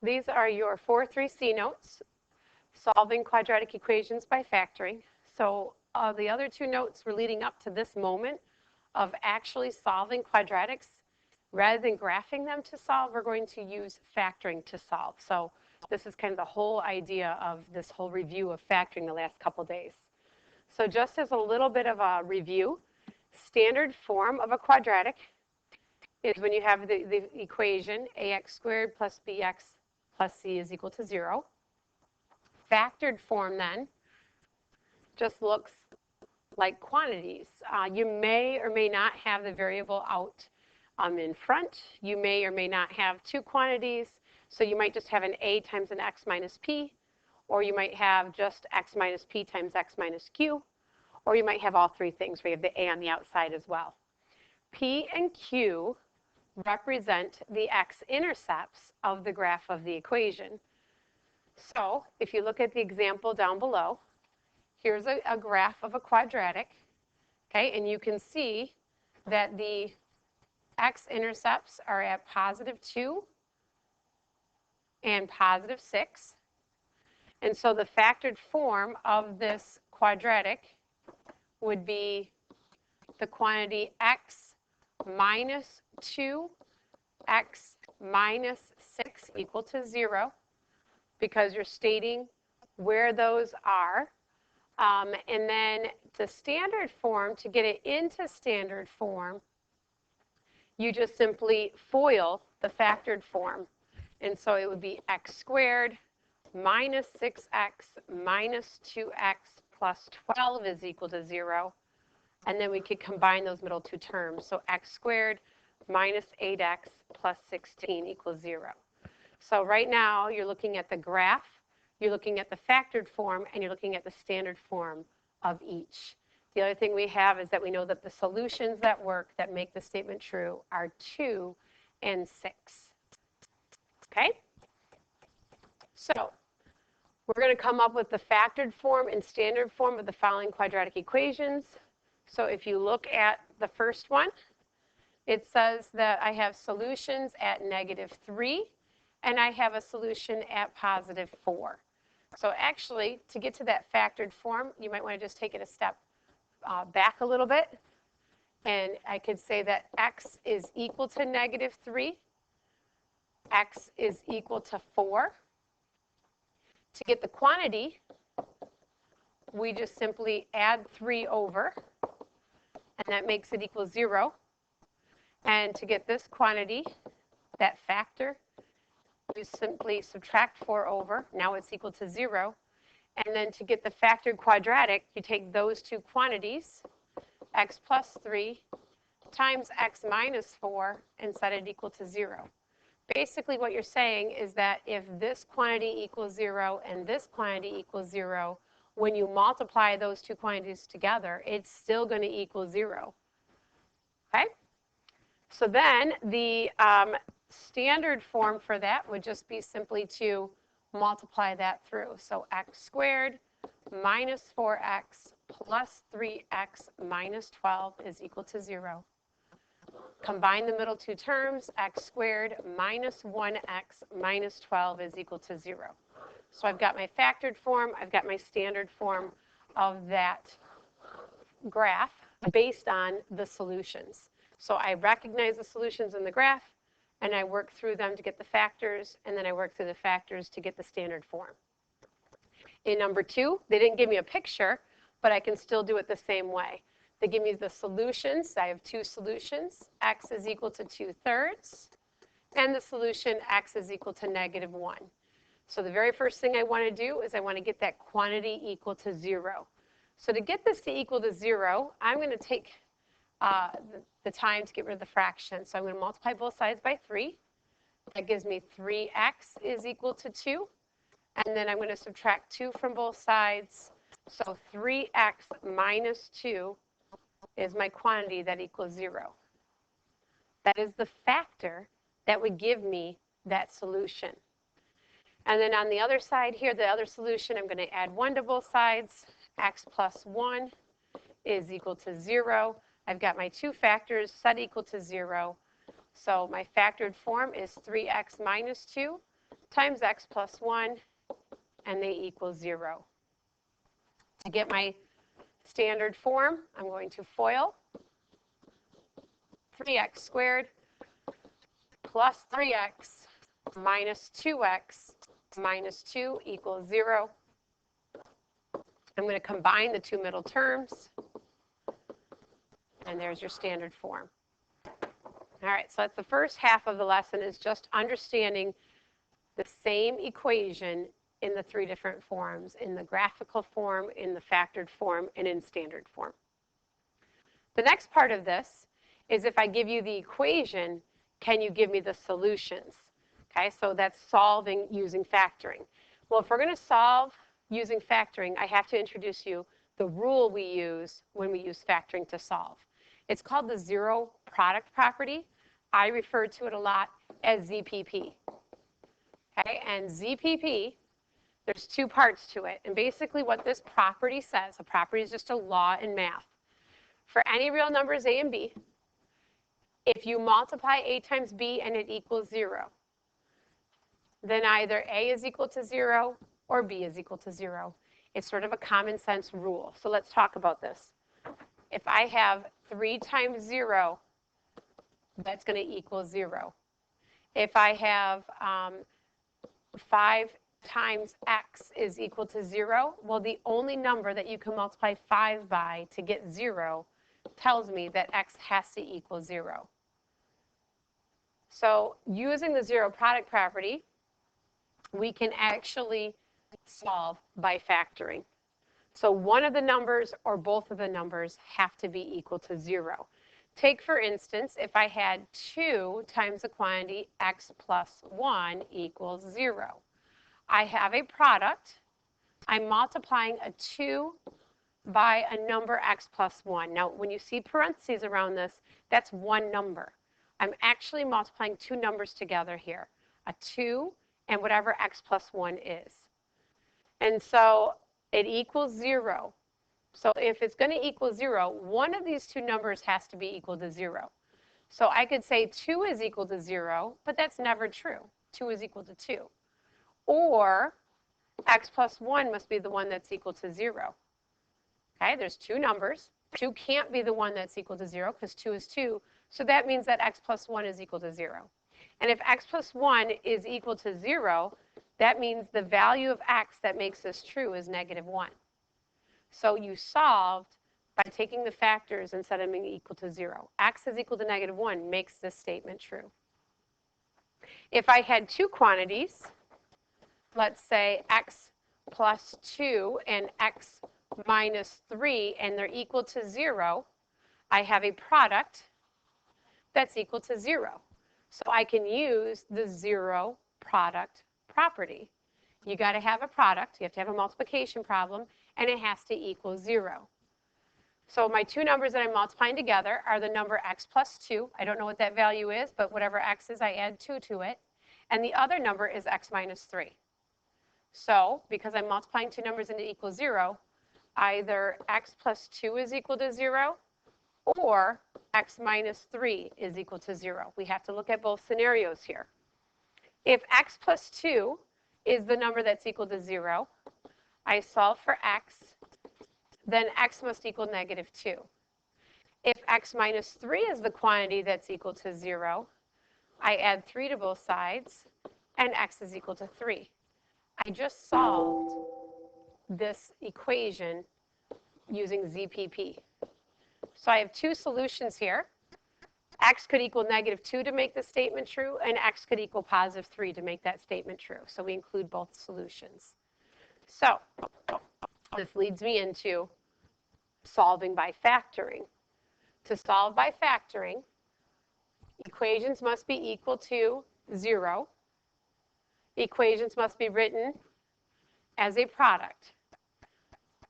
These are your 4-3C notes, solving quadratic equations by factoring. So the other two notes were leading up to this moment of actually solving quadratics. Rather than graphing them to solve, we're going to use factoring to solve. So this is kind of the whole idea of this whole review of factoring the last couple days. So just as a little bit of a review, standard form of a quadratic is when you have the equation ax squared plus bx plus c is equal to 0. Factored form then just looks like quantities. You may or may not have the variable out in front. You may or may not have two quantities. So you might just have an a times an x minus p, or you might have just x minus p times x minus q, or you might have all three things where you have the a on the outside as well. P and q represent the x-intercepts of the graph of the equation. So if you look at the example down below, here's a graph of a quadratic, okay, and you can see that the x-intercepts are at +2 and +6. And so the factored form of this quadratic would be the quantity x minus 2, x minus 6 equal to 0, because you're stating where those are. And then the standard form, to get it into standard form, you just simply FOIL the factored form. And so it would be x squared minus 6x minus 2x plus 12 is equal to 0. And then we could combine those middle two terms. So x squared minus 8x plus 16 equals 0. So right now you're looking at the graph, you're looking at the factored form, and you're looking at the standard form of each. The other thing we have is that we know that the solutions that work that make the statement true are 2 and 6. Okay? So we're going to come up with the factored form and standard form of the following quadratic equations. So if you look at the first one, it says that I have solutions at -3 and I have a solution at +4. So actually, to get to that factored form, you might want to just take it a step back a little bit. And I could say that x is equal to -3, x is equal to 4. To get the quantity, we just simply add 3 over, and that makes it equal 0. And to get this quantity, that factor, we simply subtract 4 over. Now it's equal to 0. And then to get the factored quadratic, you take those two quantities, x plus 3 times x minus 4, and set it equal to 0. Basically what you're saying is that if this quantity equals 0 and this quantity equals 0, when you multiply those two quantities together, it's still going to equal 0. Okay? So then the standard form for that would just be simply to multiply that through. So x squared minus 4x plus 3x minus 12 is equal to 0. Combine the middle two terms, x squared minus 1x minus 12 is equal to 0. So I've got my factored form, I've got my standard form of that graph based on the solutions. So I recognize the solutions in the graph, and I work through them to get the factors, and then I work through the factors to get the standard form. In number 2, they didn't give me a picture, but I can still do it the same way. They give me the solutions. I have two solutions. X is equal to 2/3, and the solution x is equal to -1. So the very first thing I want to do is I want to get that quantity equal to 0. So to get this to equal to 0, I'm going to take the time to get rid of the fraction. So I'm going to multiply both sides by 3. That gives me 3x is equal to 2. And then I'm going to subtract 2 from both sides. So 3x minus 2 is my quantity that equals 0. That is the factor that would give me that solution. And then on the other side here, the other solution, I'm going to add 1 to both sides. X plus 1 is equal to 0. I've got my two factors set equal to 0. So my factored form is 3x minus 2 times x plus 1, and they equal 0. To get my standard form, I'm going to FOIL 3x squared plus 3x minus 2x minus 2 equals 0. I'm going to combine the two middle terms, and there's your standard form. All right, so that's the first half of the lesson, is just understanding the same equation in the three different forms, in the graphical form, in the factored form, and in standard form. The next part of this is, if I give you the equation, can you give me the solutions? Okay, so that's solving using factoring. Well, if we're going to solve using factoring, I have to introduce you the rule we use when we use factoring to solve. It's called the zero product property. I refer to it a lot as ZPP. Okay, and ZPP, there's two parts to it. And basically what this property says, a property is just a law in math. For any real numbers a and b, if you multiply a times b and it equals 0, then either a is equal to 0 or b is equal to 0. It's sort of a common sense rule. So let's talk about this. If I have 3 times 0, that's going to equal 0. If I have 5 times x is equal to 0, well, the only number that you can multiply 5 by to get 0 tells me that x has to equal 0. So using the zero product property, we can actually solve by factoring. So one of the numbers or both of the numbers have to be equal to 0. Take, for instance, if I had 2 times the quantity x plus 1 equals 0. I have a product. I'm multiplying a 2 by a number x plus 1. Now, when you see parentheses around this, that's one number. I'm actually multiplying two numbers together here, a 2 and whatever x plus 1 is. And so it equals 0. So if it's going to equal 0, one of these two numbers has to be equal to 0. So I could say 2 is equal to 0, but that's never true. 2 is equal to 2. Or x plus 1 must be the one that's equal to 0. Okay, there's two numbers. 2 can't be the one that's equal to 0 because 2 is 2. So that means that x plus 1 is equal to 0. And if x plus 1 is equal to 0, that means the value of x that makes this true is -1. So you solved by taking the factors and setting them equal to 0. X is equal to -1 makes this statement true. If I had two quantities, let's say x plus 2 and x minus 3, and they're equal to 0, I have a product that's equal to 0. So I can use the zero product property. You got to have a product, you have to have a multiplication problem, and it has to equal 0. So my two numbers that I'm multiplying together are the number x plus 2. I don't know what that value is, but whatever x is, I add 2 to it. And the other number is x minus 3. So because I'm multiplying two numbers and it equals 0, either x plus 2 is equal to 0 or x minus 3 is equal to 0. We have to look at both scenarios here. If x plus 2 is the number that's equal to 0, I solve for x, then x must equal -2. If x minus 3 is the quantity that's equal to 0, I add 3 to both sides, and x is equal to 3. I just solved this equation using ZPP. So I have two solutions here. X could equal -2 to make this statement true, and x could equal +3 to make that statement true. So we include both solutions. So this leads me into solving by factoring. To solve by factoring, equations must be equal to 0. Equations must be written as a product.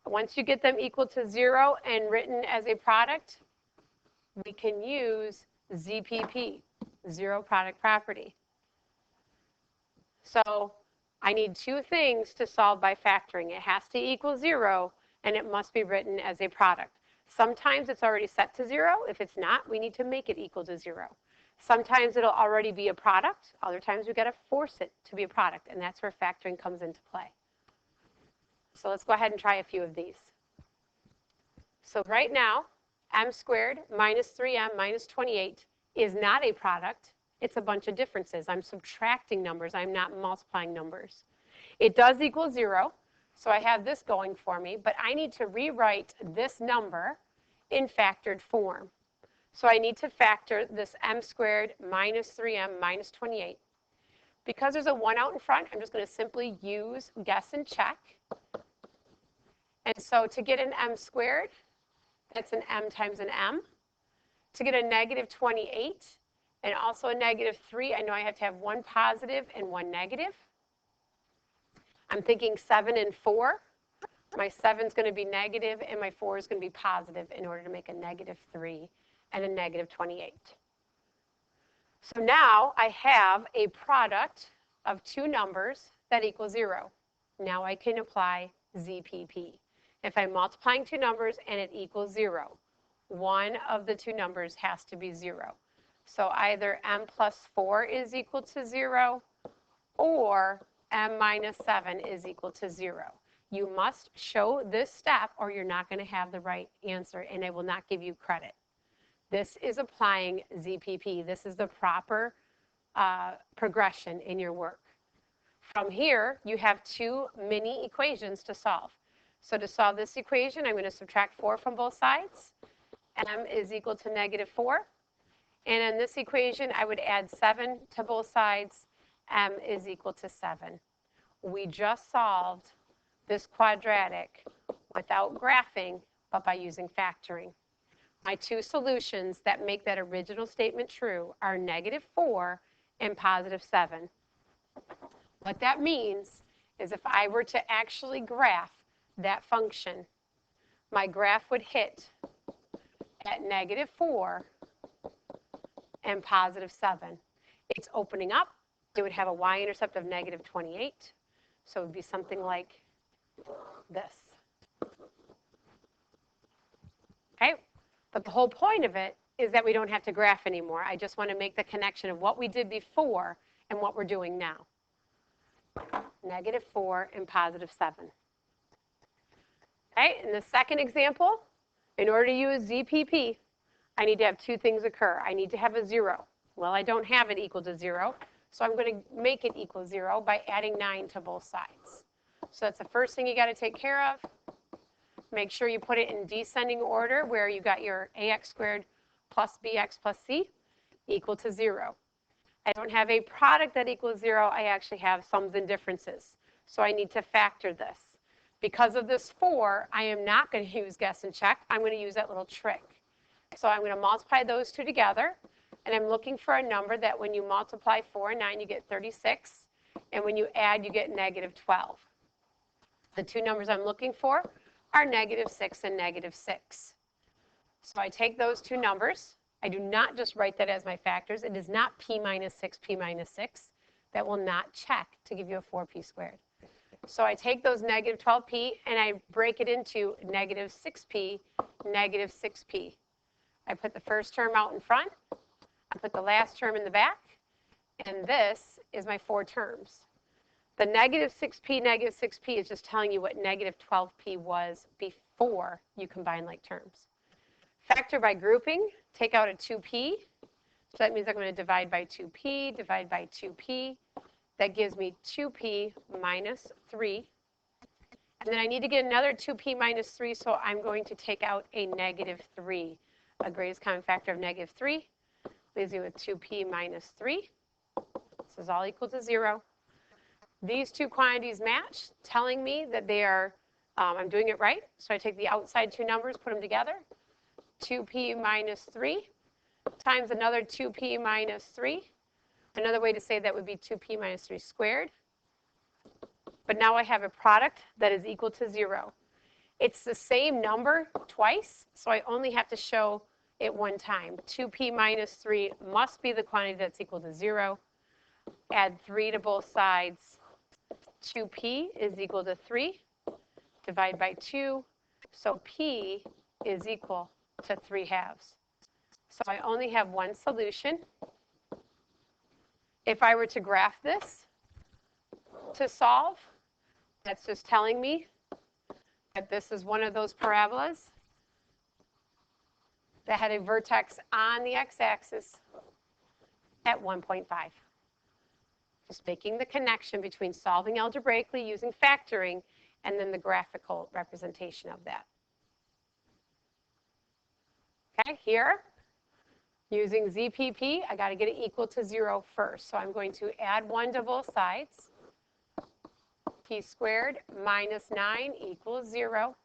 Once you get them equal to 0 and written as a product, we can use ZPP, zero product property. So I need two things to solve by factoring. It has to equal 0, and it must be written as a product. Sometimes it's already set to 0. If it's not, we need to make it equal to 0. Sometimes it'll already be a product. Other times we got to force it to be a product, and that's where factoring comes into play. So let's go ahead and try a few of these. So right now, m squared minus 3m minus 28 is not a product. It's a bunch of differences. I'm subtracting numbers. I'm not multiplying numbers. It does equal 0, so I have this going for me, but I need to rewrite this number in factored form. So I need to factor this m squared minus 3m minus 28. Because there's a 1 out in front, I'm just going to simply use guess and check. And so to get an m squared, that's an m times an m. To get a negative 28 and also a negative 3, I know I have to have one positive and one negative. I'm thinking 7 and 4. My 7 is going to be negative and my 4 is going to be positive in order to make a negative 3 and a negative 28. So now I have a product of two numbers that equals 0. Now I can apply ZPP. If I'm multiplying two numbers and it equals 0, one of the two numbers has to be 0. So either m plus 4 is equal to 0 or m minus 7 is equal to 0. You must show this step or you're not going to have the right answer and it will not give you credit. This is applying ZPP. This is the proper progression in your work. From here, you have two mini equations to solve. So to solve this equation, I'm going to subtract 4 from both sides. M is equal to negative 4. And in this equation, I would add 7 to both sides. M is equal to 7. We just solved this quadratic without graphing, but by using factoring. My two solutions that make that original statement true are negative 4 and positive 7. What that means is if I were to actually graph that function, my graph would hit at negative 4 and positive 7. It's opening up. It would have a y-intercept of negative 28. So it would be something like this. Okay? But the whole point of it is that we don't have to graph anymore. I just want to make the connection of what we did before and what we're doing now. Negative 4 and positive 7. Okay, in the second example, in order to use ZPP, I need to have two things occur. I need to have a 0. Well, I don't have it equal to 0, so I'm going to make it equal 0 by adding 9 to both sides. So that's the first thing you got to take care of. Make sure you put it in descending order where you got your ax squared plus bx plus c equal to 0. I don't have a product that equals 0. I actually have sums and differences. So I need to factor this. Because of this 4, I am not going to use guess and check. I'm going to use that little trick. So I'm going to multiply those two together. And I'm looking for a number that when you multiply 4 and 9, you get 36. And when you add, you get negative 12. The two numbers I'm looking for are negative 6 and negative 6. So I take those two numbers. I do not just write that as my factors. It is not p minus 6, p minus 6. That will not check to give you a 4p squared. So I take those negative 12p and I break it into negative 6p, negative 6p. I put the first term out in front. I put the last term in the back. And this is my 4 terms. The negative 6p is just telling you what negative 12p was before you combine like terms. Factor by grouping, take out a 2p. So that means I'm going to divide by 2p, divide by 2p. That gives me 2p minus 3. And then I need to get another 2p minus 3, so I'm going to take out a negative 3. A greatest common factor of negative 3 leaves me with 2p minus 3. This is all equal to 0. These two quantities match, telling me that they are, I'm doing it right. So I take the outside two numbers, put them together. 2p minus 3 times another 2p minus 3. Another way to say that would be 2p minus 3 squared. But now I have a product that is equal to 0. It's the same number twice, so I only have to show it one time. 2p minus 3 must be the quantity that's equal to 0. Add 3 to both sides. 2p is equal to 3. Divide by 2. So p is equal to 3/2. So I only have one solution. If I were to graph this to solve, that's just telling me that this is one of those parabolas that had a vertex on the x-axis at 1.5. Just making the connection between solving algebraically using factoring and then the graphical representation of that. Okay, here, using ZPP, I got to get it equal to 0 first. So I'm going to add 1 to both sides. P squared minus 9 equals 0.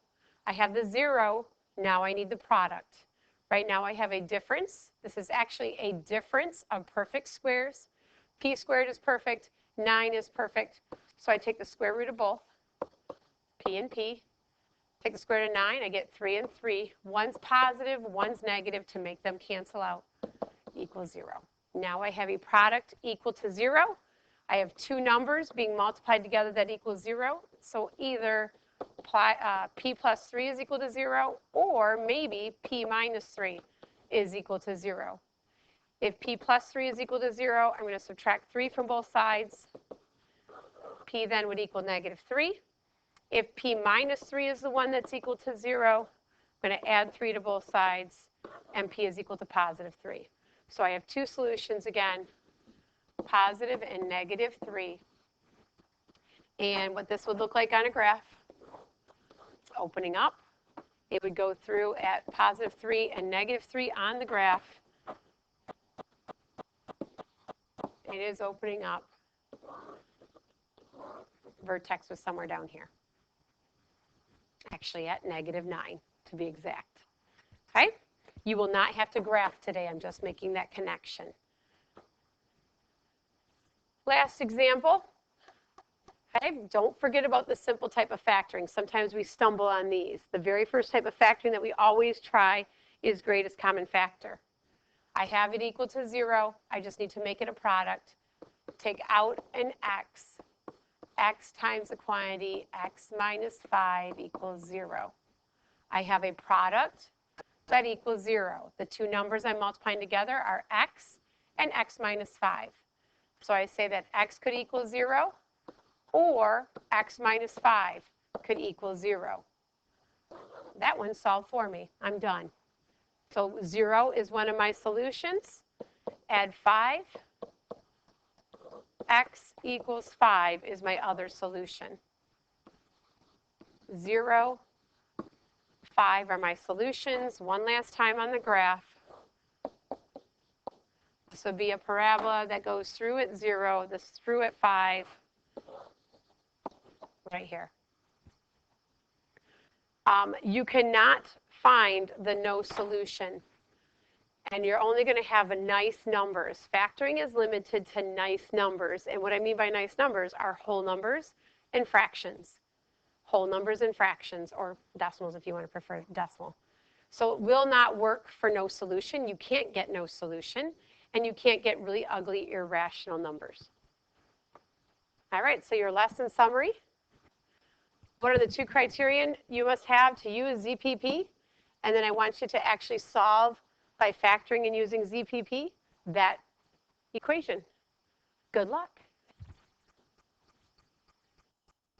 I have the 0. Now I need the product. Right now I have a difference. This is actually a difference of perfect squares. P squared is perfect. 9 is perfect. So I take the square root of both, P and P. Take the square root of 9, I get 3 and 3. One's positive, one's negative to make them cancel out, equals 0. Now I have a product equal to 0. I have two numbers being multiplied together that equals 0. So either P plus 3 is equal to 0, or maybe P minus 3 is equal to 0. If P plus 3 is equal to 0, I'm going to subtract 3 from both sides. P then would equal negative 3. If P minus 3 is the one that's equal to 0, I'm going to add 3 to both sides, and P is equal to positive 3. So I have two solutions again, positive and negative 3. And what this would look like on a graph, opening up, it would go through at positive 3 and negative 3 on the graph. It is opening up. Vertex was somewhere down here. Actually at negative 9 to be exact. Okay? You will not have to graph today. I'm just making that connection. Last example. Okay? Don't forget about the simple type of factoring. Sometimes we stumble on these. The very first type of factoring that we always try is greatest common factor. I have it equal to 0. I just need to make it a product. Take out an x. X times the quantity, x minus 5 equals 0. I have a product that equals 0. The two numbers I'm multiplying together are x and x minus 5. So I say that x could equal 0, or x minus 5 could equal 0. That one solved for me. I'm done. So 0 is one of my solutions. Add 5. X equals 5 is my other solution. 0, 5 are my solutions. One last time on the graph. This would be a parabola that goes through at 0, this through at 5, right here. You cannot find the no solution, and you're only going to have nice numbers. Factoring is limited to nice numbers, and what I mean by nice numbers are whole numbers and fractions. Whole numbers and fractions, or decimals if you want to prefer decimal. So it will not work for no solution. You can't get no solution, and you can't get really ugly irrational numbers. All right, so your lesson summary. What are the two criterion you must have to use ZPP? And then I want you to actually solve by factoring and using ZPP that equation. Good luck.